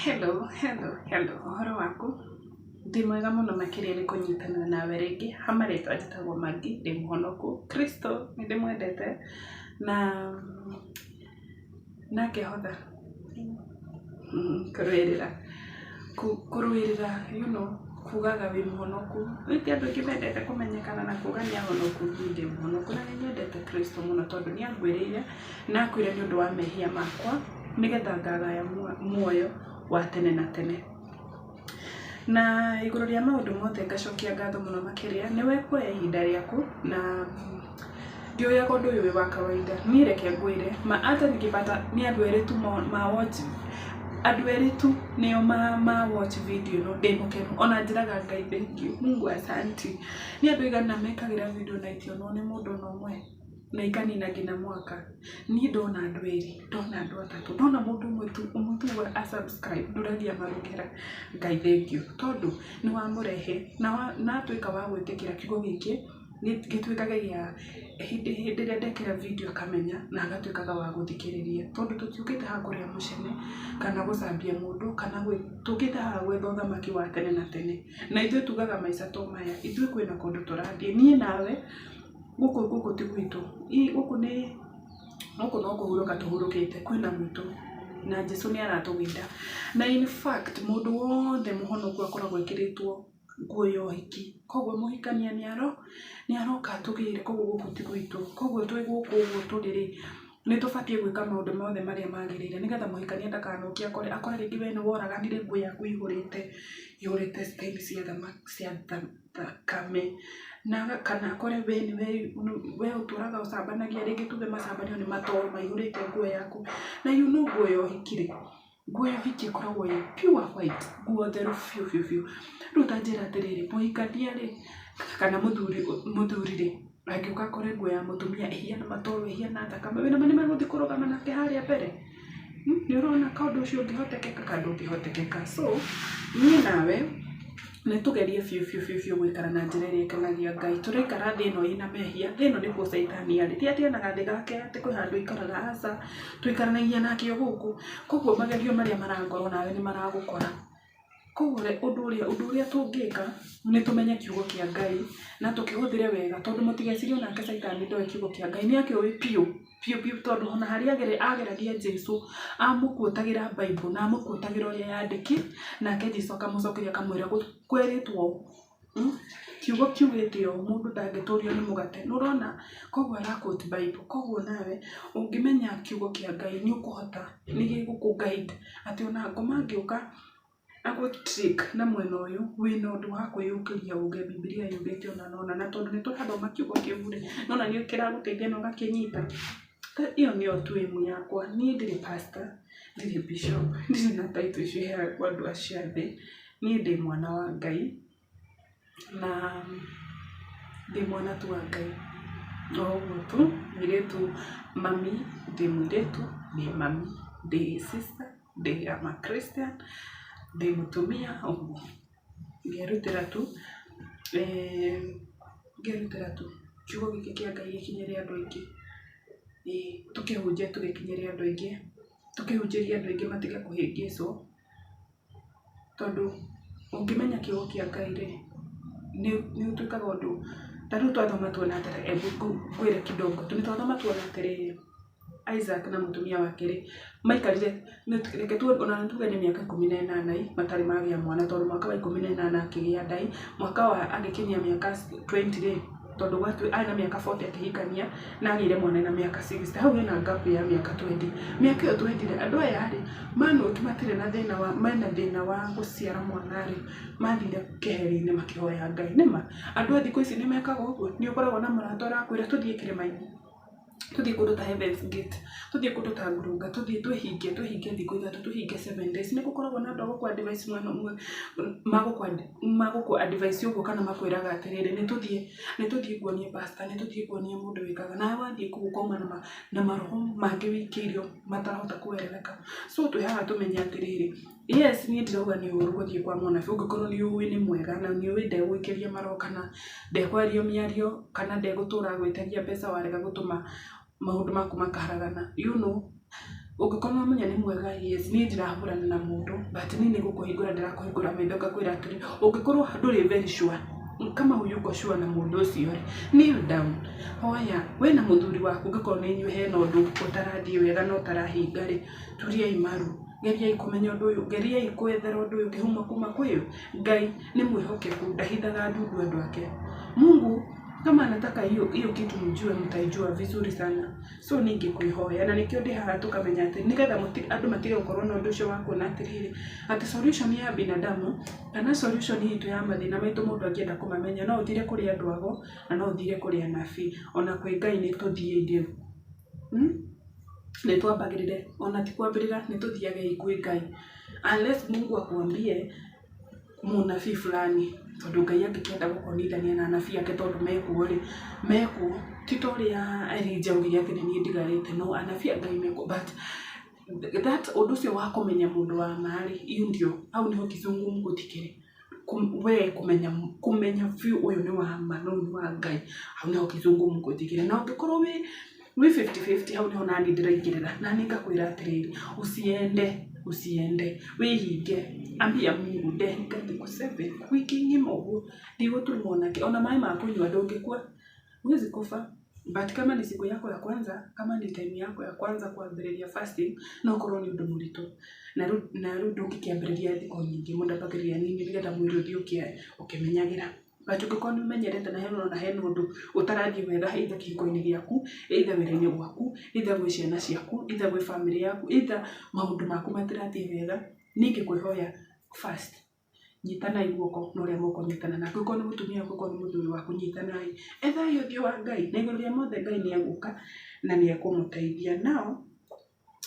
Hello, ũhoro waku? Ndĩ mwega mũno makĩria nĩ kũnyitanĩra nawe rĩngĩ. Hamarĩtwa njĩtagwo Maggy, ndĩ mũhonoku. Kristo nĩ ndĩmwendete na ngĩhotha kũrũĩrĩra kugaga wĩ mũhonoku. Ningĩ andũ aingĩ mendete kũmenyekana na kuga nĩ ahonoku. Niĩ ndĩ mũhonoku na nĩ nyendete Kristo mũno tondũ nĩ angwĩrĩire na akwĩra nĩ ũndũ wa mehia makwa nĩgetha ngagaya muoyo wa tene na tene. Na igũrũ rĩa maũndũ mothe ngacokia ngatho mũno makĩria nĩwe kuoya ihinda rĩaku na ndioyaga ũndũ ũyũ wĩ wa kawaida. Niĩ reke ngwĩre hata nikipata ni andũ erĩ tu andũ erĩ tu nĩo ma watch video ĩno ndĩ mũkenu. Ona njĩraga Ngai thank you, Mungu asanti. Nĩ andũ aigana mekagĩra video na itionwo nĩ mũndũ ona ũmwe na ikanina nginya mwaka. Niĩ ndona andũ erĩ, ndona andũ atatũ, ndona mũndũ ũmwe tu a subscribe ndũragia marũgĩra. Ngai thank you tondũ nĩ wamũrehe na atuĩka wa gwĩtĩkĩra kiugo gĩkĩ gĩtuĩkage gĩa hĩndĩ ĩrĩa ndekĩra video akamenya na agatuĩkaga wa gũthikĩrĩria. Tondũ tũtiũkĩte haha kũrĩa mũcene kana gũcambia mũndũ kana tũkĩte haha gwetha ũthamaki wa tene na tene. Na ithuĩ tugaga maica to maya, ithuĩ kwĩna kũndũ tũrathiĩ. Niĩ nawe gũkũ ti gwitũ, gũkũ no kũhurũka tũhurũkĩte, kwĩna gwitũ na Jesũ nĩ aratũgĩnda. Na in fact mũndũ wothe mũhonoku akoragwo ekĩrĩtwo nguo ya ũhiki. Koguo mũhikania nĩ aroka atũgĩre, koguo gũkũ ti gwitũ. Koguo twĩ gũkũ ũguo tũrĩ nĩ tũbatiĩ gwĩka maũndũ mothe marĩa magĩrĩire nĩgetha mũhikania ndakanoke akore rĩngĩ we nĩ woraganire nguo yaku ihũrĩte stain cia thakame. Na kana akore we ũtũraga ũcambanagia rĩngĩ tuge macambanio nĩ matoro maihũrĩte nguo yaku. Na nguo ya ũhiki nguo ya ũhiki ĩkoragwo ĩ pure white, nguo theru biũ. Rĩu ta njĩra atĩrĩrĩ, mũhikania kana mũthuri angĩũka akore nguo ya mũtumia ĩhiana matoro ĩhiana thakame, wĩna ma nĩ megũthiĩ kũrũgama nake harĩa mbere? Nĩ ũrona kaũndũ ũcio ũngĩhotekeka kana ndũngĩhotekeka. So niĩ nawe nĩ tũgerie biũ gwĩkara na njĩra ĩrĩa ĩkenagia Ngai. Tũraikara thĩ ĩno ĩna mehia, thĩ ĩno nĩkuo Saitani arĩ. Ti atĩ ena gathĩ gake atĩ kwĩ handũ aikaraga, aca, tũikaranagia nake o gũkũ. Koguo magerio marĩa marangorwo nawe nĩ maragũkora. Koguo ũndũ ũrĩa tũngĩka nĩ tũmenye kiugo kĩa Ngai na tũkĩhũthĩre wega, tondũ mũtigecirie onake Saitani ndoĩ kiugo kĩa Ngai. Nĩ akĩũĩ piũ tondũ ona harĩa ageragia Jesũ amũkuotagĩra Bible na amũkuotagĩra ũrĩa yandĩki, nake Jesũ akamũcokeria akamwĩra kwerĩtwo kiugo kiugĩte ũũ, mũndũ ndangĩtũrio nĩ mũgate. Nĩ ũrona, koguo ara-quote Bible. Koguo nawe ũngĩmenya kiugo kĩa Ngai nĩ ũkũhota, nĩ gĩgũkũ-guide atĩ ona ngoma angĩũka agũ-trick na mwena ũyũ, wĩna ũndũ wa kwĩyũkĩria uge Bibilia yugĩte ũna na tondũ nĩ tũrathoma kiugo kĩu rĩ, nĩwona nĩ kĩragũteithia na ũgakĩnyita. Ĩyo nĩyo twĩmu yakwa. Niĩ ndirĩ pastor, ndirĩ bishop, ndirĩ na title icio iheagwo andũ acio athĩ. Niĩ ndĩ mwana wa Ngai na ndĩ mwana tu wa Ngai o ũguo tu. Mũirĩtu mami, ndĩ mũirĩtu, ndĩ mami, ndĩ sister, ndĩ Christian, ndĩ mũtumia ũguo. Ngerutĩra tu kiugo gĩkĩ kĩa Ngai gĩkinyĩre andũ aingĩ. Tũkĩhunjie tũgĩkinyĩre andũ aingĩ, tũkĩhunjĩrie andũ aingĩ matige kũhĩngĩcwo. Tondũ ũngĩmenya kiugo kĩa Ngai rĩ, nĩ ũtuĩkaga ũndũ. Ta rĩu twathoma tuona atĩrĩrĩ, ngwĩre kidogo, nĩ twathoma tuona atĩrĩrĩ, Isaac na mũtumia wake rĩ, maikarire reke ona tuge nĩ mĩaka 18 matarĩ magĩa mwana, tondũ mwaka wa 18 akĩgĩa Ndai, mwaka wa agĩkinyia mĩaka 20 rĩ, tondũ arĩ na mĩaka 40 akĩhikania na agĩire mwana na mĩaka 60. Hau hena gap ya mĩaka 20. Mĩaka ĩyo 20 rĩ, andũ aya rĩ matirĩ na thĩna wa gũciara mwana rĩ, mathire keheri-inĩ makĩhoya Ngai. Nĩma andũ a thikũ ici nĩ mekaga ũguo. Nĩ ũkoragwo na mũrata ũrakwĩra tũthiĩ kĩrĩma-inĩ, tũthiĩ kũndũ ta Heaven's Gate, tũthiĩ kũndũ ta Ngurunga, tũthiĩ twĩhinge thikũ ithatũ, twĩhinge 7 days. Nĩ gũkoragwo na andũ a gũkũ advice mwena ũmwe magũkũ advice ũguo kana makwĩraga atĩrĩrĩ, nĩ tũthiĩ kuonie pastor, nĩ tũthiĩ kuonie mũndũ wĩkaga. Nawe wathiĩ kũu ũkauma na maroho mangĩ wĩkĩirio matarahota kũweretheka. So twĩ haha tũmenye atĩrĩrĩ, yes niĩ ndirauga nĩ ũru gũthiĩ kwa mũnabii ũngĩkorwo nĩ ũĩ nĩ mwega na nĩ ũĩ ndegũikĩria maroho kana ndekwario mĩario kana ndegũtũra gwĩtagia mbeca warega gũtũma maũndũ maku makaharagana. Ũngĩkorwo ũmenya nĩ mwega yes niĩ ndirahũrana na mũndũ but niĩ nĩngũkũhingũra ndĩrakũhingũra maitho ngakwĩra atĩrĩ ũngĩkorwo ndũrĩ very sure kama huyuko sure na mũndũ ũcio kneel down hoya we na mũthuri waku ũngĩkorwo nĩ inyuĩ hena ũndũ ũtarathiĩ wega na ũtarahinga rĩ turiai maru geriai kũmenya ũndũ ũyũ geriai kwethera ũndũ ũyũ kĩhumo kuma kwĩ Ngai nĩ mwĩhokeku ndahithaga ndundu andũ ake Mungu kama anataka hiyo kitu mjue mtaijua vizuri sana so ningekuihoya na nikio ndi haha tukamenya ati nigetha andu matige gukorwo na undu ucio wa kuona atiriri ati solution ya binadamu kana solution hitu ya mathina maitu mundu angienda kumamenya no uthire kuri andu ago na no uthire kuri anabii ona kwi Ngai ni tuthie inde ni twambagirire ona ti kwambirira ni tuthiage kwi Ngai unless Mungu akwambie munabii fulani tondu Ngai angĩkenda gũkonithania na anabii ake tondu mekuo rĩ mekuo ti toria Elijah ugire atĩ nĩ ndigarĩte no anabii a Ngai mekuo but that ũndũ ũcio wa kũmenya mũndũ wa marĩ hiyo ndio au nĩho kizungu mũtikire we kumenya view ũyũ nĩ wa manoni wa Ngai au nĩho kizungu mũtikire na ũngĩkorwo we 50-50 hau nĩho nani ndĩraingĩrĩra na nĩ ngakwĩra atĩrĩrĩ usiende wihinge ambia Mungu ndehika thiku 7 wiki ng'ima ũguo ndigũtũmwo nake ona maĩ ma kũnyua ndũngĩkua huwezi kufa but kama ni siku yako ya kwanza kama ni time yako ya kwanza kuambĩrĩria fasting no korwo ni ũndũ mũritũ na rĩu ndũngĩkĩambĩrĩria thikũ nyingĩ mũndũ ambagĩrĩria nini nĩgetha mwĩrĩ ũthiĩ ũkĩmenyagĩra but ũngĩkorwo nĩ ũmenyerete na hena ũndũ ũtarathiĩ wega either kĩhiko-inĩ gĩaku either wĩra-inĩ gwaku either gwĩ ciana ciaku either gwĩ family yaku either maũndũ maku matirathiĩ wega ningĩkwĩhoya fast nyitanai guoko na ũrĩa mũkũnyitana na ũngĩkorwo nĩ mũtumia ũngĩkorwo nĩ mũthuri waku nyitanai ethai ũthiũ wa Ngai na igũrũ rĩa mothe Ngai nĩ egũka na nĩ ekũmũteithia nao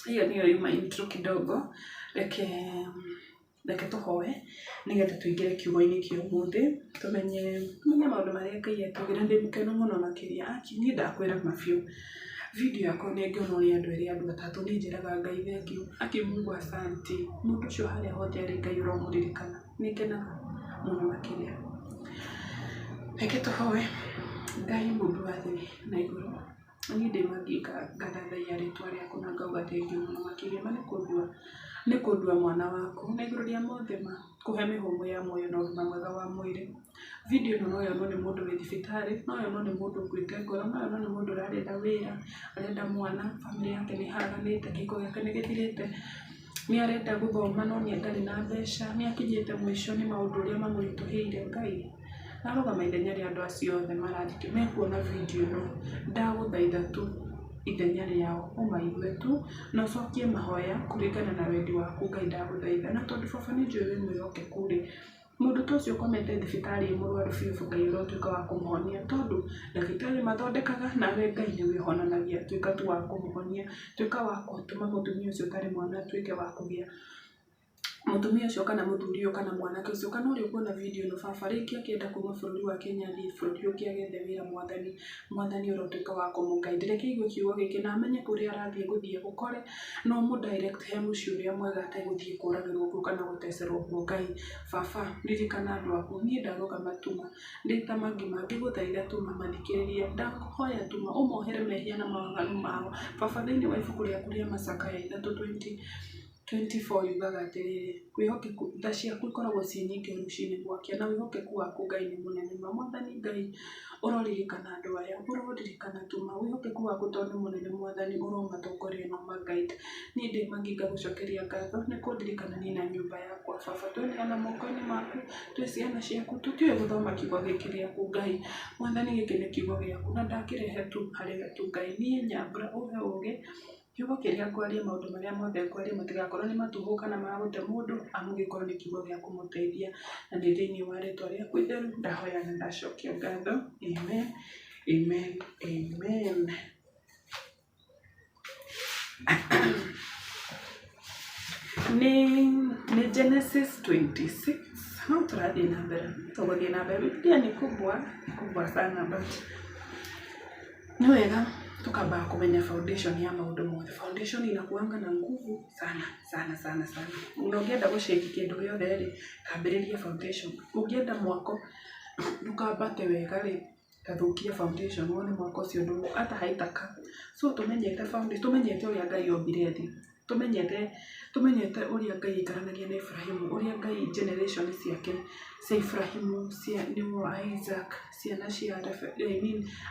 hiyo niyo yuma intro kidogo reke tuhoe nigetha tuingire kiugo-inĩ kĩa ũmũthĩ tumenye maũndũ marĩa Ngai atũgĩra ndĩ mũkeno mũno makĩria niĩ ndakwĩra mabiũ video yako nĩ ngĩona ũrĩa andũ atatũ nĩ njĩraga Ngai thengiũ Mungu asante mũndũ ũcio harĩa hothe arĩ Ngai ũromũririkana nĩ ngenaga mũno makĩria reke tuhoe Ngai mũndũ wa thĩ na igũrũ niĩ ndĩ mangĩka ngathathaia rĩtwa rĩaku na ngauga thengiũ mũno makĩria nĩ kũndua mwana waku na igũrũ rĩa mothe kũhe mĩhũmũ ya muoyo na ũgima mwega wa mwĩrĩ video ĩno no yonwo nĩ mũndũ wĩ thibitarĩ no yonwo nĩ mũndũ ũkuĩte ngoro no yonwo nĩ mũndũ ũrarenda wĩra arenda mwana family yake nĩ haraganĩte kĩhiko gĩake nĩ gĩthirĩte nĩ arenda gũthoma no nĩ ndarĩ na mbeca nĩ akinyĩte mũico nĩ maũndũ ũrĩa mamũritũhĩire Ngai arũgama ithenya rĩa andũ acio othe marathikĩ mekuona video ĩno ndagũthaitha tu ithenya rĩao ũmaigue tu na ũcokie mahoya kũringana na wendi waku Ngai ndagũthaitha na tondũ baba nĩ njũĩ wĩ mwĩhokeku rĩ mũndũ ta ũcio ũkomete thibitarĩ mũrwaru biũ Ngai ũrotuĩka wa kũmũhonia tondũ ndagĩtarĩ mathondekaga nawe Ngai nĩ wĩhonanagia tuĩka tu wa kũmũhonia tuĩka wa gũtũma mũtumia ũcio ũtarĩ mwana atuĩke wa kũgĩa mutumia ũcio kana mũthuri ũcio kana mwanake ũcio kana ũrĩa ũkuona video ĩno baba rĩngĩ akĩenda kuma bũrũri wa Kenya thiĩ bũrũri ũngĩ agethe wĩra mwathani ũrotuĩka wa kũmũguide reke igue kiugo gĩkĩ na amenye kũrĩa arathiĩ gũthiĩ gũkore no mũdirect he mũciĩ ũrĩa mwega ategũthiĩ kũragĩrwo kuo kana gũtecerwo kuo Ngai baba ririkana andũ aku niĩ ndarũgama tuma ndĩ ta mangĩgũthaitha tuma mathikĩrĩrie ndahoya tuma ũmohere mehia na mawaganu mao baba thĩinĩ wa ibuku rĩaku rĩa Macakaya 3:24 yugaga atĩrĩrĩ wĩhokeku tha ciaku ikoragwo ciĩ nyingĩ rũciinĩ gwakia na wĩhokeku waku Ngai nĩ mũnene ma mwathani Ngai ũroririkana andũ aya ũroririkana tuma wĩhokeku waku tondũ nĩ mũnene mwathani ũromatongoria na ũmagaida niĩ ndĩ manginga gũcokeria ngatho nĩ kũndirikana niĩ na nyũmba yakwa baba tweneana moko-inĩ maku twĩ ciana ciaku tũtiũĩ gũthoma kiugo gĩkĩ gĩaku Ngai mwathani gĩkĩ nĩ kiugo gĩaku na ndakĩrehe tu harĩ tu Ngai niĩ nyambura ũhe ũgĩ kiugo kĩrĩa ngwaria maũndũ marĩa mothe ngwaria matigakorwo nĩ matũhũ kana ma gũte mũndũ amũgĩkorwo nĩ kiugo gĩa kũmũteithia na nĩ thĩinĩ wa rĩtwa rĩaku itheru ndahoya na ndacokia ngatho amen amen amen ni Genesis 26 no tũrathiĩ na mbere tũgũthiĩ na mbere Biblia ni kubwa sana but ni wega tukaba kumenya foundation ya maũndũ mothe foundation inakuanga na nguvu sana unongenda gushake kindu giothe ri kambĩrĩria foundation ungienda mwako ndukambate wega ri kathukia foundation wone mwako ũcio ndũ hata haitaka so tumenyete foundation tumenyete ũrĩa Ngai ombire thĩ tumenyete uria Ngai ikaranagia na Ibrahimu, uria Ngai generation ciake cia Ibrahimu, cia Isaac, ciana cia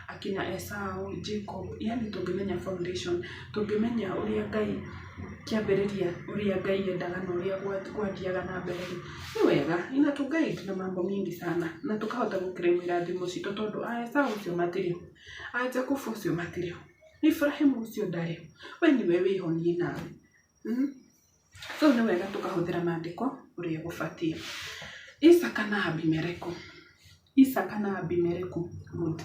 akina Esau, Jacob, yani tungimenya foundation, tungimenya uria Ngai kiambiriria, uria Ngai endaga na uria gwathiaga na mbere. Ni wega ina tuguide na mambo mingi sana na tukahota gukiremwa irathimo citu tondu Esau ucio matirio, Jacob ucio matirio, Ibrahimu ucio ndario, we niwe wihonie nawe. So ni wega tukahuthira maandiko uria gubatie. Isaka na Abimeleku. Good.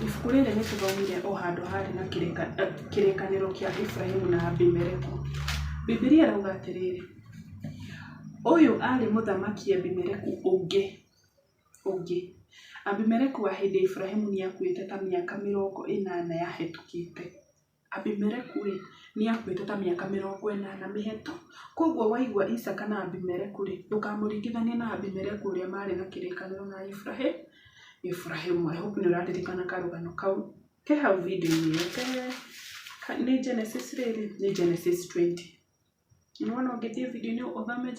Ibuku rĩrĩ nĩtũthomire o handũ harĩ na kĩrĩkanĩro kĩa Ibrahimu na Abimeleku. Biblia ĩrauga atĩrĩrĩ, ũyũ arĩ mũthamaki Abimeleku ũngĩ. Abimeleku wa hĩndĩ Ibrahimu nĩakuĩte ta mĩaka 40 yahetũkĩte. Abimeleku nĩakuĩte ta mĩaka 40 mĩhetũ. Koguo waigua Isaka na Abimeleku ndũkamũringithanie na Abimeleku ũrĩa marĩ na kĩrĩkanĩro na Ibrahimu. I hope nĩũraririkana karũgano kau ke hau video-inĩ nĩ Genesis rĩrĩ, nĩ Genesis 20. Nĩwona ũngĩthiĩ video-inĩ ũthome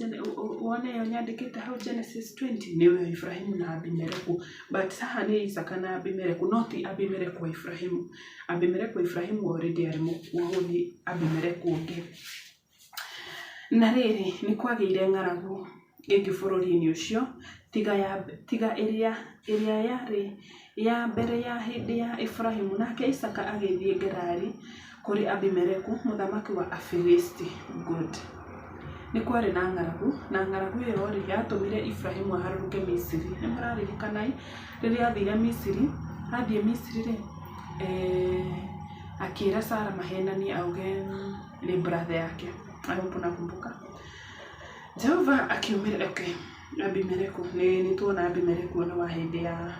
wone yo nyandĩkĩte hau Genesis 20 nĩwe Ibrahimu na Abimeleku, but haha nĩ Isaka na Abimeleku, not Abimeleku wa Ibrahimu. Abimeleku wa Ibrahimu already arĩ mũkuo nĩ Abimeleku ũngĩ. Na rĩrĩ nĩ kwagĩire ng'aragu ĩngĩ bũrũri-inĩ ũcio tiga ĩrĩa yarĩ ya mbere ya hĩndĩ ya Ibrahimu. Nake Isaka agĩthiĩ Gerari kũrĩ Abimeleku mũthamaki wa Afilisti. Good. Nĩ kwarĩ na ng'aragu ĩyo rĩ yatũmire Ibrahimu aharũrũke Misiri. Nĩ mũraririkana rĩrĩa athire Misiri, athiĩ Misiri rĩ akĩra Sara mahenanie auge nĩ brother yake. I hope nakumbuka. Jehova akiumĩrĩra Abimeleku, nĩ tuona Abimeleku na wa hĩndĩ ya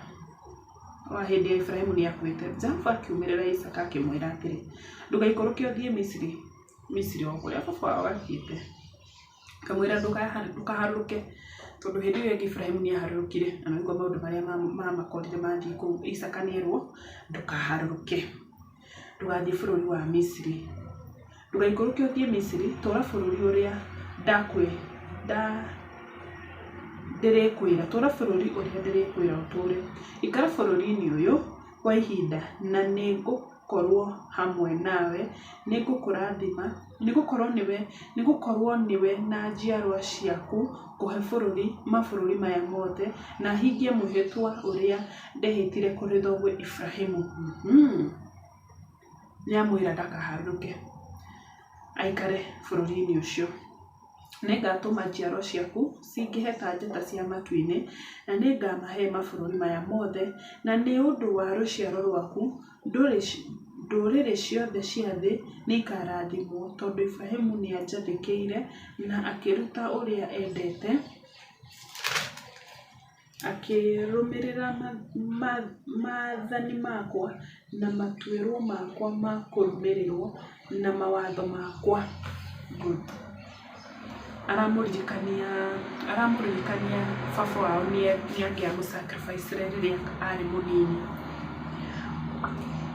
Ibrahimu nĩakuĩte. Jehova akiumĩrĩra Isaka akĩmwĩra atĩrĩ, ndũgaikũrũke ũthiĩ Misiri o kũrĩa baba wao athiĩte. Akamwĩra ndũkaharũrũke tondũ hĩndĩ ĩyo Ibrahimu nĩaharũrũkire na nĩguo maũndũ marĩa makorire mathiĩ kũu. Isaka nĩerwo ndũkaharũrũke, ndũgathiĩ bũrũri wa Misiri, ndũgaikũrũke ũthiĩ Misiri, tũra bũrũri ũrĩa ndĩrĩkwĩra, tũra bũrũri ũrĩa ndĩrĩkwĩra ũtũre. Ikara bũrũri-inĩ ũyũ kwa ihinda na nĩngũkorwo hamwe nawe, nĩngũkũrathima, nĩgũkorwo niwe na njiarwa ciaku kũhe mabũrũri maya mothe na hingie mwĩhĩtwa ũrĩa ndehĩtire kũrĩ thoguo Ibrahimu. Nĩamwĩra ndakaharũrũke aikare bũrũri-inĩ ũcio. Nĩngatũma njiarwa ciaku cingĩhe ta njata cia matu-inĩ na nĩngamahe mabũrũri maya mothe, na nĩ ũndũ wa rũciaro rwaku ndũrĩrĩ ciothe cia thĩ nĩikarathimwo, tondũ Ibrahimu nĩanjathĩkĩire na akĩruta ũrĩa endete, akĩrũmĩrĩra maathani makwa na matuĩrwo makwa ma kũrũmĩrĩrwo na mawatho makwa. Good. Aramũririkania baba wao nĩangĩamũ sacrifice rĩrĩa arĩ mũnini.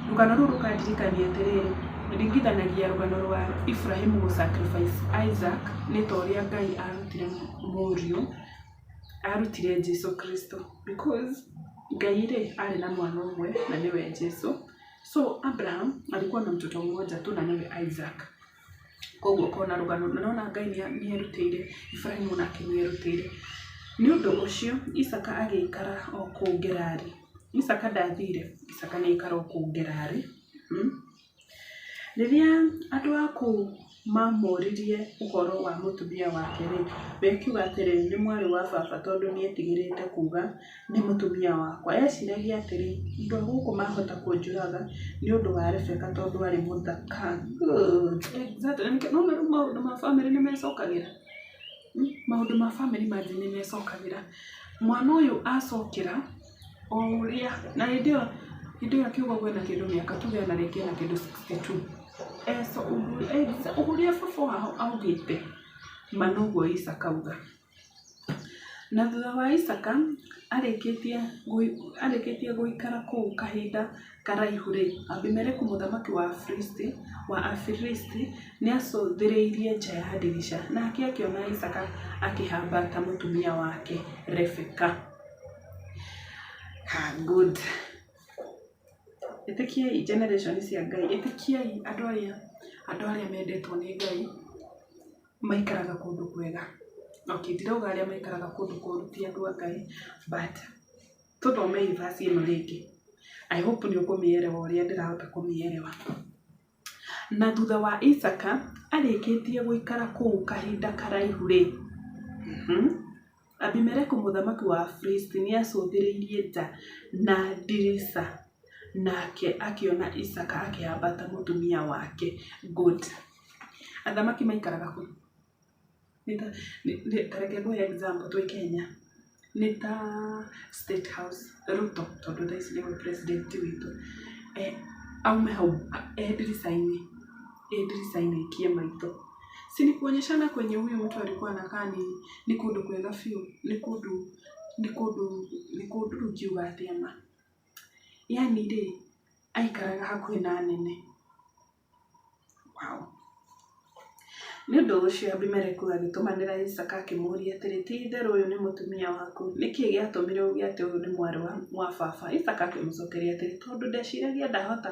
Rũgano rũrũ rũkandirikania atĩrĩrĩ, ringithanagia rũgano rwa Ibrahimu gũ sacrifice Isaac nĩ ta ũrĩa Ngai arutire Jesu Kristo, because Ngai arĩ na mwana ũmwe na niwe Jesu. So Abraham alikuwa na mtoto mmoja tu na niwe Isaac. Koguo kona rũgano naona Ngai nĩerutĩire Ibrahimu na akĩmwĩrutĩire. Nĩ ũndũ ũcio Isaka agĩikara o kũu Gerari. Isaka ndathire, Isaka nĩaikara o kũu Gerari. Rĩrĩa andũ a kũu mamoririe ũhoro wa mũtumia wake rĩ, bekiuga atĩrĩ nĩ mwarĩ wa baba tondũ nĩetigĩrĩte kuga nĩ mũtumia wakwa. Eciragia atĩrĩ andũ a gũkũ mahota kũnjũraga nĩ ũndũ wa Rebeka tondũ arĩ mũthaka. Exactly. No maũndũ ma family nĩmecokagĩra. Maũndũ ma family maingĩ nĩmecokagĩra. Mwana ũyũ acokera o ũrĩa na hĩndĩ ĩyo akiuga kwena kĩndũ mĩaka tuge na rĩngĩ na kĩndũ 62. Ũguria baba wao augĩte manoguo Isaka auga. Na thutha wa Isaka arĩkĩtie gũikara kũu kahinda karaihu rĩ, Abimeleku mũthamaki wa Afilisti wa Afilisti nĩacũthĩrĩirie nja ya ndirica nake akĩona Isaka akĩhambata mũtumia wake Rebeka. Good. Ĩtĩkiai generation cia Ngai, ĩtĩkiai andũ arĩa mendetwo nĩ Ngai maikaraga kũndũ kwega. Okay, ndirauga arĩa maikaraga kũndũ kũru ti andũ a Ngai, but tũthome verse ĩno rĩngĩ. I hope nĩ ũkũmĩerewa ũrĩa ndĩrahota kũmĩerewa. Na thutha wa Isaka arĩkĩtie gũikara kũu kahinda karaihu rĩ, Abimeleku mũthamaki wa Afilisti nĩacũthĩrĩirie nja na ndirica nake akĩona Isaka akĩhambata mũtumia wake. Good. Athamaki maikaraga kũ? Tareke ngũhe example twĩ Kenya. Nĩ ta State House, Ruto, tondũ thaa ici nĩwe president witũ. Aume hau ndirica-inĩ ikie maitho. Si ni kuonyeshana kwenye huyo mtu alikuwa anakaa ni kũndũ kwega biũ, ni kũndũ rukiuga atĩama. Yani rĩ, aikaraga hakuhĩ na nene. Wow. Nĩ ũndũ ũcio Abimeleku agĩtũmanĩra Isaka akĩmũũria atĩrĩ, ti-itherũ ũyũ nĩ mũtumia waku, nĩkĩĩ gĩatũmire uge atĩ ũyũ nĩ mwarĩ wa baba? Isaka akĩmũcokeria atĩrĩ, tondũ ndeciragia ndahota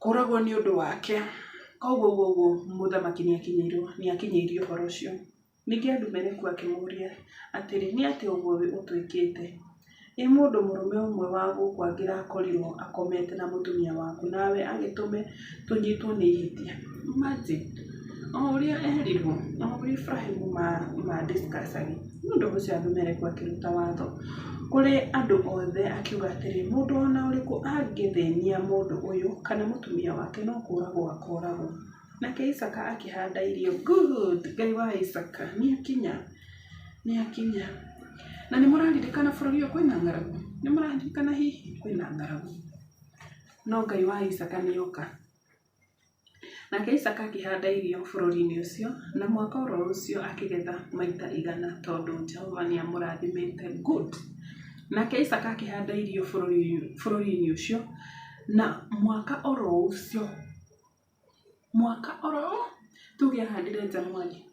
kũragwo nĩ ũndũ wake. Koguo mũthamaki nĩakinyĩirio ũhoro ũcio. Ningĩ Abimeleku akĩmũũria atĩrĩ, nĩ atĩ ũguo ũtwĩkĩte? Mũndũ mũrũme ũmwe wa gũkũ angĩrakorirwo akomete na mũtumia waku nawe agĩtũme tũnyitwo nĩ ihĩtia. Imagine. Ũrĩa erirwo, ũrĩa Ibrahimu discussagi. Nĩ ũndũ ũcio Abimeleku akĩruta watho kũrĩ andũ othe akiuga atĩrĩ, mũndũ ona ũrĩkũ angĩthĩnia mũndũ ũyũ kana mũtumia wake no kũragwo akoragwo. Nake Isaka akĩhanda irio. Good. Ngai wa Isaka nĩakinya. Na nĩ mũraririkana bũrũri ũyũ kwĩna ng'aragu? Nĩ mũraririkana hihi kwĩna ng'aragu? No Ngai wa Isaka nĩoka. Nake Isaka akĩhanda irio bũrũri-inĩ ũcio na mwaka oro ũcio akĩgetha maita 100 tondũ Jehova nĩamũrathimĩte. Good. Nake Isaka akĩhanda irio bũrũri-inĩ ũcio na mwaka oro tuge ahandire Januari,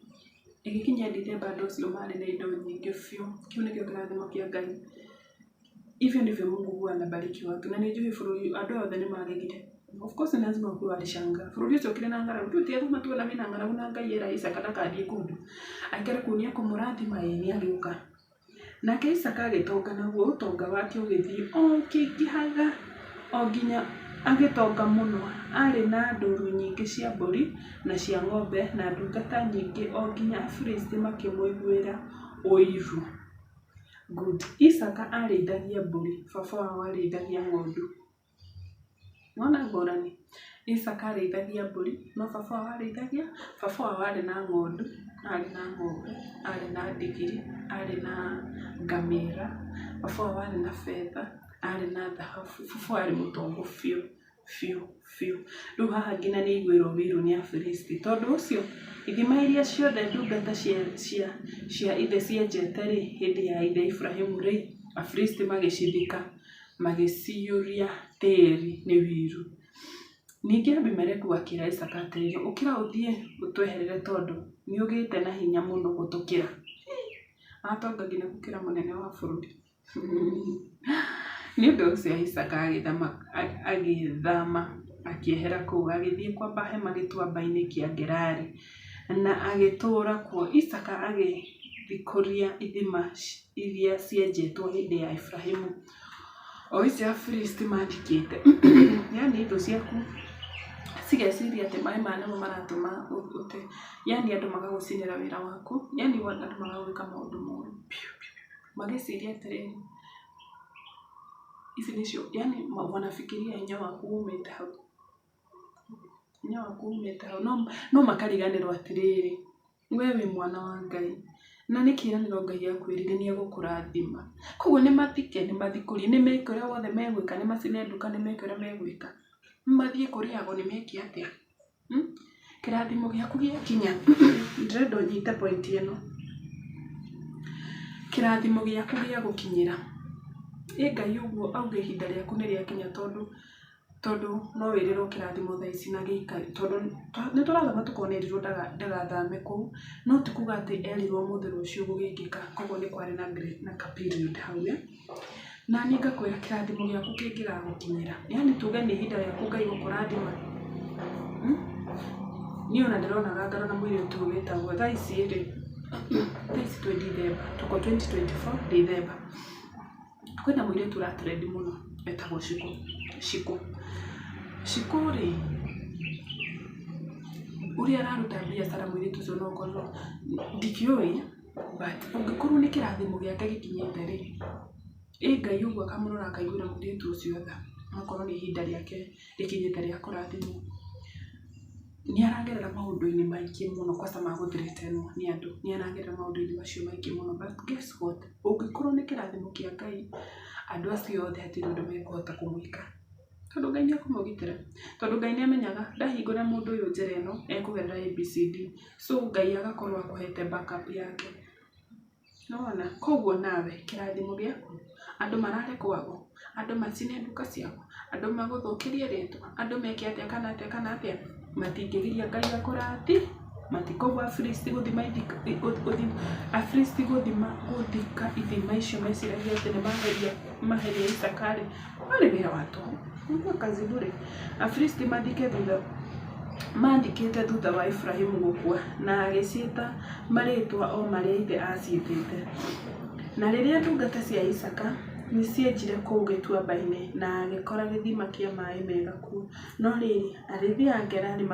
ĩgĩkinya December andũ ũcio marĩ na indo nyingĩ biũ. Kĩu nĩkĩo kĩrathimo kĩa Ngai. Hivyo ndivyo Mungu huwa anabariki watu. Na nijui bũrũri andũ othe nĩmagegire. Of course lazima ukuru alishanga. Bũrũri ũcio kĩrĩ na ng'aragu. Tutie thuma tu na mina ng'aragu na Ngai era Isaka ndakathiĩ kũndũ. Aikare kunia kũmũrathima nĩagĩũka. Nake Isaka agĩtonga naguo ũtonga wake ũgĩthiĩ ũkĩingĩhaga o nginya agĩtonga mũno. Arĩ na ndũũru nyingĩ cia mbũri na cia ng'ombe na ndungata nyingĩ o nginya Afilisti makĩmũiguĩra ũiru. Good. Isaka arĩithagia mbũri, baba wao arĩithagia ng'ondu. Mwana ngũrani. Isaka arĩithagia mbũri, no baba wao arĩithagia, baba wao arĩ na ng'ondu, arĩ na ng'ombe, arĩ na ndigiri, arĩ na ngamĩra, baba wao arĩ na betha, arĩ na thahabu, baba wao arĩ mũtongu biũ. Rĩu haha nginya nĩ iguĩrwo ũiru nĩ Afilisti. Tondũ ũcio ithima iria ciothe ndungata cia ithe cienjete rĩ, hĩndĩ ya ithe Ibrahimu rĩ, Afilisti magĩcithika, magĩciyũria tĩĩri nĩ ũiru. Ningĩ Abimeleku akĩra Isaka atĩrĩ, ũkĩra ũthiĩ ũtweherere tondũ nĩ ũgĩte na hinya mũno gũtũkĩra. Atonga nginya gũkĩra mũnene wa bũrũri. Nĩ ũndũ ũcio Isaka agĩthama akĩehera kũu, agĩthiĩ kwamba hema gĩtuamba-inĩ kĩa Gerari na agĩtũũra kuo. Isaka agĩthikũria ithima iria cienjetwo hĩndĩ ya Ibrahimu, o icio Afilisti mathikĩte. Yani indo ciaku cigeciria atĩ maĩ maya nĩmo maratũma ũte, yani andũ magagũcinĩra wĩra waku, yani andũ magagwĩka maũndũ moru magĩciria atĩrĩrĩ, ici nĩcio, yani wanafikiria hinya waku umĩte hau, no makariganĩrwo atĩrĩrĩ, we wĩ mwana wa Ngai na nĩ kĩĩranĩro Ngai akwĩrire nĩegũkũrathima. Koguo nĩmathikũrie, nĩmeke ũrĩa wothe megwĩka, nĩmacine nduka, nĩmeke ũrĩa megwĩka, mathiĩ kũrĩagwo, nĩmeke atĩa? Kĩrathimo gĩaku gĩakinya. Ndĩrenda ũnyite point ĩno. Kĩrathimo gĩaku gĩagũkinyĩra. Ngai ũguo auge ihinda rĩaku nĩ rĩakinya, tondũ tondu no wirirwo kirathimo thaa ici na giikari tondu ni turathoma tukonerirwo ndagathame kuu no tikuga ati erirwo muthero ucio gugikika koguo ni kwari na ka period hau na ni ngakwira kirathimo giaku kingiragukinyira yani tuge ni ihinda riaku Ngai gukurathima ni ona ndirona ngaro na mwiri tu witagwo thaa ici ri thaa ici twi December tuko 2024 December kwina mwiri tu trend muno etagwo Shiku ri uria araruta biacara mwiri tu no korwo ndikioi but ungikorwo ni kirathimo giake gikinyite ri Ngai uguo akamurora akaigura mwiri tu ucio tha akorwo ni ihinda riake rikinyite ria kurathimwo ni aragerera maundu-ini maingi muno kwasa maguthiretenwo ni andu ni aragerera maundu-ini macio maingi muno but guess what ungikorwo ni kirathimo kia Ngai andu acio othe hatiri undu mekuhota kumwika tondu Ngai ni akumugitira tondu Ngai ni amenyaga ndahingura mundu uyu njira ino ekugerera ABCD so Ngai agakorwo akuhete backup yake nona koguo nawe kirathimo giaku andu mararekwago andu macine nduka ciaku andu maguthukirie ritwa andu meke atia kana atia matingigiria Ngai akurati matikogu afristi guthima guthika ithima icio meciragia ati ni maheria Isakari wale wira watu kwa kazi bure afristi mathike thutha mandikite thutha wa Ibrahimu gukua na agiciita maritwa o maria ithe aciitite na riria ndungata cia Isaka ni cienjire kuu gituamba-ini na agikora githima kia mai mega ku no riri arithi a Gerari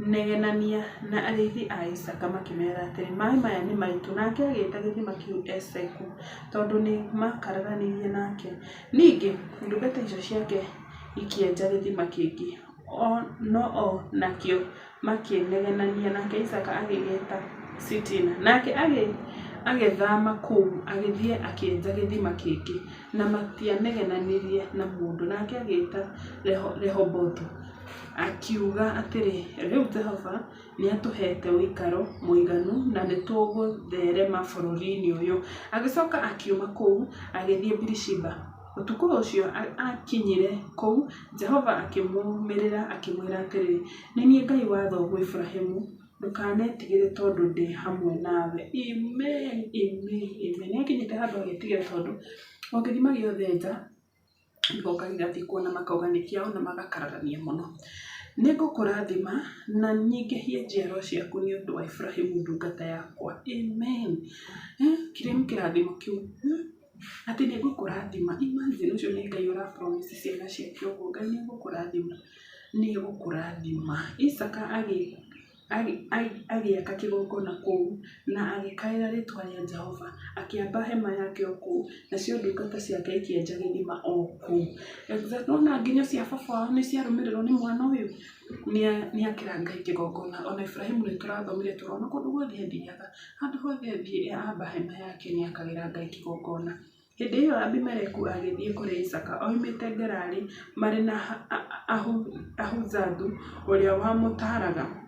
negenania na arithi a Isaka makimera atiri mai maya ni maitu nake agita githima kiu Eseku tondu ni makararanirie nake ningi ndungata icio ciake ikienja githima kingi o nakio makinegenania nake Isaka agigeta Sitina nake agethama kuu agithie akienja githima kingi na matianegenanirie na mundu nake agita Rehobothu akiuga atiri riu Jehova ni atuhete uikaro muiganu na ni tugutherema bururi-ini uyu agicoka akiuma kuu agithie Birishiba utuku ucio akinyire kuu Jehova akimumirira akimwira atiri ni nie Ngai wa thoguo Ibrahimu ndukanetigire tondu ndi hamwe nawe amen ni akinyite handu agetigire tondu ogithima giothe nja ngoka igathi kuona makauga ni kiao na magakararania muno ningukurathima na nyingihie njiaro ciaku ni undu wa Ibrahimu ndungata yakwa amen kirathimo kiu ati ningukurathima imagine ucio ni Ngai ura promise ciana ciake uguo Ngai ningukurathima Isaka agiaka kigongona kuu na agikaira ritwa ria Jehova akiamba hema yake kuu nacio ndungata ciake ikienja githima kuu nona nginya cia baba ni ciarumirirwo ni mwana uyu ni akira Ngai kigongona ona Ibrahimu ni turathomire turona kundu guothe thiaga handu hothe thie amba hema yake ni akagira Ngai kigongona hindi iyo Abimeleku agithie kuri Isaka oimite Gerari mari na Ahuzadu uria wamutaraga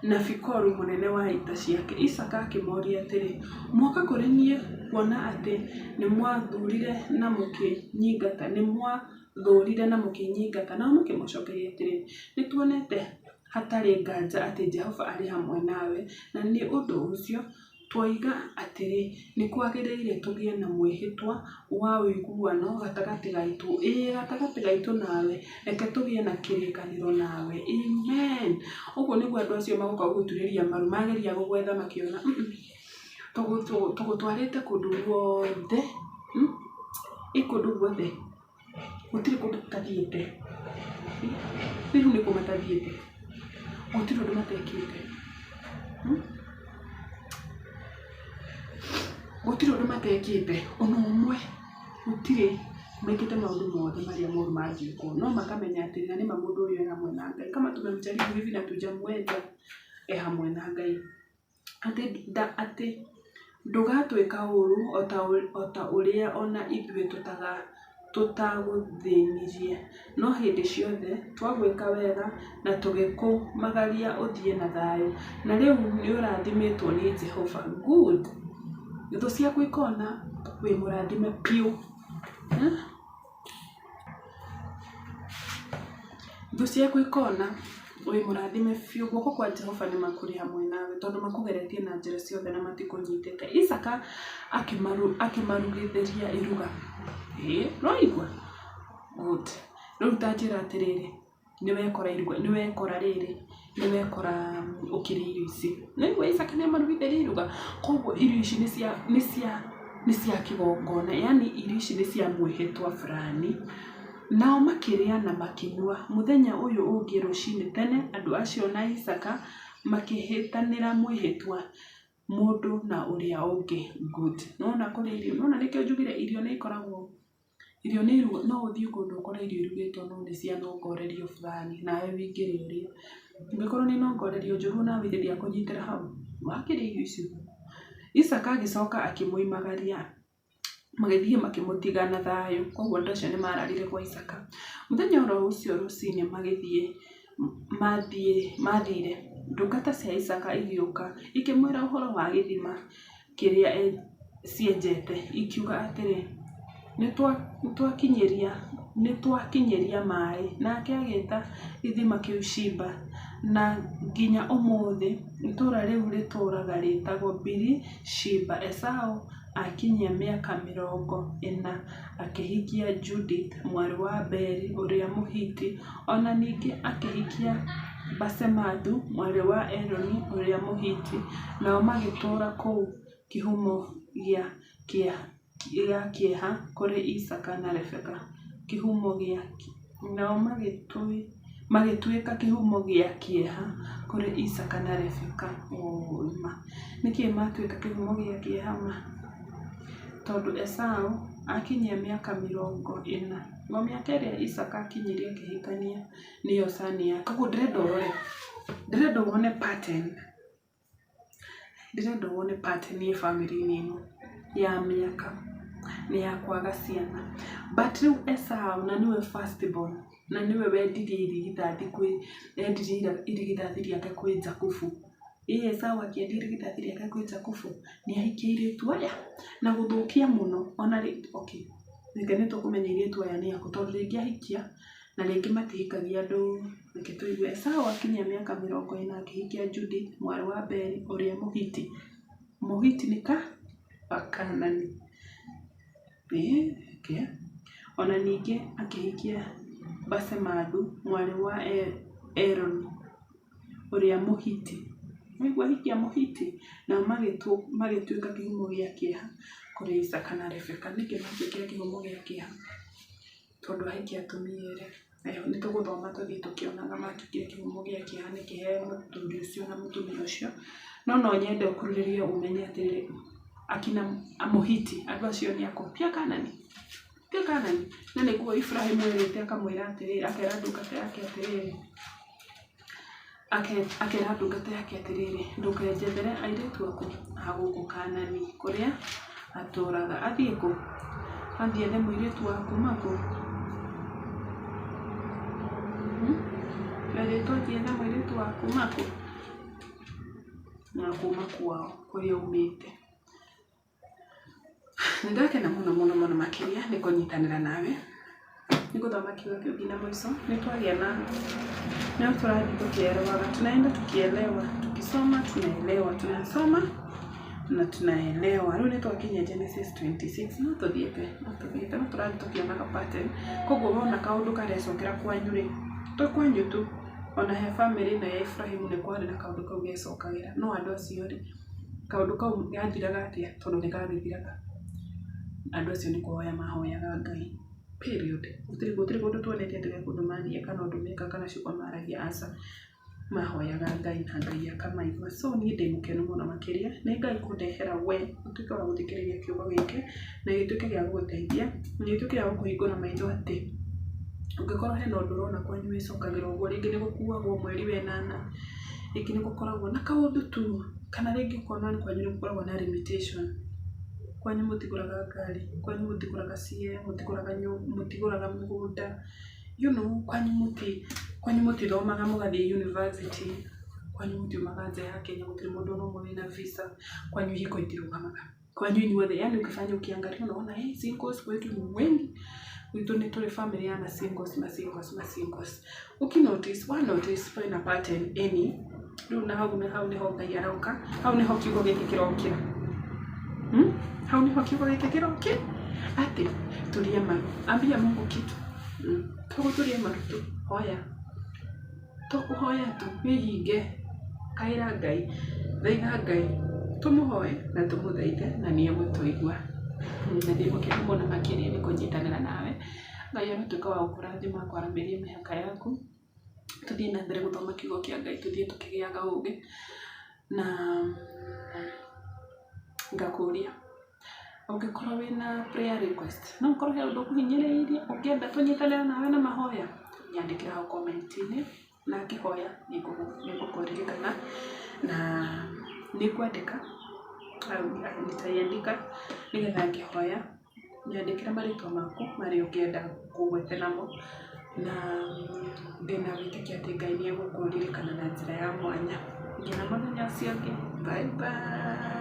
na Fikoru munene wa ita ciake Isaka akimoria atiri mwoka kuri nie kuona ati ni mwathurire na mukinyingata na mukimucokeria atiri ni tuonete hatari nganja ati Jehova ari hamwe nawe na ni undu ucio twoiga atiri ni kwagiriire tugie na mwihitwa wa uiguano gatagati gaitu nawe reke tugie na kirikaniro nawe amen uguo niguo andu acio magoka guturiria maru mageria gugwetha makiona tugutwarite kundu guothe ikundu guothe gutiri kundu tathiite riu ni kumatathiite gutiri undu matekite gutiri undu matekite ono umwe gutiri mekite maundu mothe maria moru mangiuko no makamenya ati na ni mamundu uyu hamwe na Ngai kama tumemjaribu hivi na tujamwenda hamwe na Ngai ati ndugatwika uru ota uria ona ithuĩ tutaguthinirie no hindi ciothe twagwika wega na tugikumagaria uthie na thayu na riu ni urathimitwo ni Jehova good ithu ciaku ikona wi murathime piu Thũ ciaku ikona wĩ mũrathime biũ, guoko kwa Jehova nĩ makũrĩ hamwe nawe tondũ makũgeretie na njĩra ciothe na matikũnyitĩte. Isaka akĩmarugithĩria iruga. Nĩwaigua? Good. Rĩu ta njĩra atĩrĩrĩ, nĩwekora ũkĩrĩa irio ici. Nĩwaigua Isaka nĩamarugithĩria iruga. Koguo irio ici nĩ cia kĩgongona, yani irio ici nĩ cia mwĩhĩtwa fulani. Nao makĩrĩa na makĩnyua. Mũthenya ũyũ ũngĩ rũcinĩ tene, andũ acio na Isaka makĩhĩtanĩra mwĩhĩtwa mũndũ na ũrĩa ũngĩ. Good. Nĩwona kũrĩa irio, nĩwona nĩkĩo njugire irio nĩ ikoragwo, irio nĩ iruga, no ũthiĩ kũndũ ũkore irio irugĩtwo no nĩ cia nongorerio fulani, nawe wĩingĩre ũrĩe. Angĩkorwo nĩ nongorerio njũru nawe ithe ndiakũnyitĩra hau, wakĩrĩa irio icio. Isaka agĩcoka akĩmoimagaria, magĩthiĩ makĩmũtiga na thayũ. Koguo andũ acio nĩ mararire kwa Isaka. Mũthenya oro ũcio rũcinĩ mathire, ndungata cia Isaka igĩũka ikĩmwĩra ũhoro wa gĩthima kĩrĩa cienjete, ikiuga atĩrĩ, nĩtwakinyĩria maĩ. Nake agĩĩta gĩthima kĩu Shiba, na nginya ũmũthĩ itũũra rĩu rĩtũũraga rĩtagwo Biri-Shiba. Esau akinyia mĩaka 40 akĩhikia Judith mwarĩ wa Beri ũrĩa Mũhiti, ona ningĩ akĩhikia Basemathu mwarĩ wa Eloni ũrĩa Mũhiti, nao magĩtũũra kũu kĩhumo gĩa kĩeha kũrĩ Isaka na Rebeka. Nao magĩtuĩka kĩhumo gĩa kĩeha kũrĩ Isaka na Rebeka. Nĩkĩĩ matuĩka kĩhumo gĩa kĩeha ma? Tondũ Esau akinyia mĩaka 40, no mĩaka ĩrĩa Isaka akinyirie akĩhikania nĩyo cani yake. Koguo ndĩrenda wone pattern. Ndĩrenda wone pattern ya family-inĩ ĩno ya mĩaka nĩ ya kwaga ciana. But rĩu Esau na nĩwe first born, na nĩwe wendirie irigithathi rĩake kwĩ Jakubu. Esau akĩendia irigithathi rĩake kwĩ Jakubu, nĩahikia airĩtu aya na gũthũkia mũno. Ona okay, reke nĩtũkũmenya airĩtu aya nĩ akũ, tondũ rĩngĩ ahikia na rĩngĩ matihikagia andũ. Reke tũigue. Esau akinyia mĩaka 40 akĩhikia Judith mwarĩ wa Beri ũrĩa Mũhiti. Mũhiti nĩ Kaanani. Ona ningĩ akĩhikia Basemathu mwarĩ wa Eloni ũrĩa Mũhiti. Nĩguo ahikia Mũhiti, nao magĩtuĩka kĩhumo gĩa kĩeha kũrĩ Isaka na Rebeka. Nĩkĩ matuĩkire kĩhumo gĩa kĩeha? Tondũ ahikia atumia erĩ. Nĩtũgũthoma tũthiĩ tũkĩonaga matuĩkire kĩhumo gĩa kĩeha nĩ kĩheo mũthuri ũcio na mũtumia ũcio. No nyende ũkurĩrĩrie ũmenye atĩrĩrĩ, akina Mũhiti andũ acio nĩ akũ? Ti Akaanani. Na nĩguo Ibrahimu erĩte akamwĩra atĩrĩrĩ, akera ndungata yake atĩrĩrĩ, ndũkenjethere airĩtu aku a gũkũ Kaanani kũrĩa atũũraga. Athiĩ kũ? Athiĩ ethe mũirĩtu wa kuma kũ? Erĩtwo athiĩ ethe mũirĩtu wa kuma kũ? Na kuma kwao kũrĩa umĩte. Nĩndakena mũno makĩria nĩ kũnyitanĩra nawe. Nĩgũthoma kiugo kĩu nginya mũico. Nĩtwagĩa na tũrathiĩ tũkĩelewaga, tunaenda tukielewa, tukisoma tunaelewa, tunasoma na tunaelewa. Rĩu nĩtwakinya Genesis 26, no tũthiĩte no tũrathiĩ tũkĩonaga pattern. Koguo wona kaũndũ karecokera kwanyu-rĩ, to kwanyu tu, ona he family ĩno ya Ibrahimu nĩ kwarĩ na kaũndũ kau gecokagĩra. No andũ acio-rĩ, kaũndũ kau gathiraga atĩa? Tondũ nĩgagĩthiraga. Andũ acio nĩ kũhoya mahoyaga Ngai. Period. Gũtirĩ kũndũ tuonete atĩ kũndũ mathiĩ kana ũndũ meka kana ciugo maragia, aca. Mahoyaga Ngai na Ngai akamaigua. So niĩ ndĩ mũkenu mũno makĩria nĩ Ngai kũndehera we ũtuĩke wa gũthikĩrĩria kiugo gĩkĩ na gĩtuĩke gĩa gũgũteithia na gĩtuĩke gĩa gũkũhingũra maitho atĩ ũngĩkorwo hena ũndũ ũrona kwanyu wĩcokagĩra ũguo, rĩngĩ nĩ gũkuagwo mweri wenana, rĩngĩ nĩ gũkoragwo na kaũndũ tu, kana rĩngĩ ũkona kwanyu nĩ gũkoragwo na limitation. Kwanyu mũtigũraga ngari, kwanyu mũtigũraga CM, mũtigũraga mũgũnda, kwanyu mũtithomaga mũgathiĩ university, kwanyu mũtiumaga nja ya Kenya, gũtirĩ mũndũ ũmwe wĩna visa, kwanyu ihiko itirũgamaga, kwanyu inyuothe, yani ukifanya ukiangalia unaona singles kwetu ni wengi, Gwitũ nĩ tũrĩ family ya masingles. Ũkinotice, notice kwĩna pattern any, rĩu na hau nĩho Ngai arauka, hau nĩho kiugo gĩkĩ kĩrokĩra. Hau nĩho kiugo gĩkĩ kĩrokĩra atĩ tulie maru. Ambia Mungu kitu. Tulie maru tu, hoya. Tukuhoya tu, wĩhinge, kaĩra Ngai, thaitha Ngai, tũmũhoe na tũmũthaithe na nĩ egũtũigua. Na ndĩmũkĩra mũno makĩria nĩ kũnyitanĩra nawe. Ngai arũtuĩka wa gũkũrathima akwaramĩrie mĩhaka yaku. Tũthiĩ na mbere gũthoma kiugo kĩa Ngai, tũthiĩ tũkĩgĩaga ũũgĩ. Na ngakũria, ũngĩkorwo wĩna prayer request, no ũkorwo he ũndũ ũkũhinyĩrĩirie, ũngĩenda tũnyitanĩre nawe na mahoya, nyandĩkĩra hau comment-inĩ, na ngĩhoya nĩngũkũririkana na nĩngwandĩka nitaiandika nĩgetha ngĩhoya nyandĩkĩra marĩtwa maku marĩa ũngĩenda kũgwete namo, na ndĩna wĩtĩkia atĩ Ngai nĩ egũkũririkana na njĩra ya mwanya. Nginya mũthenya ũcio ũngĩ, bye bye.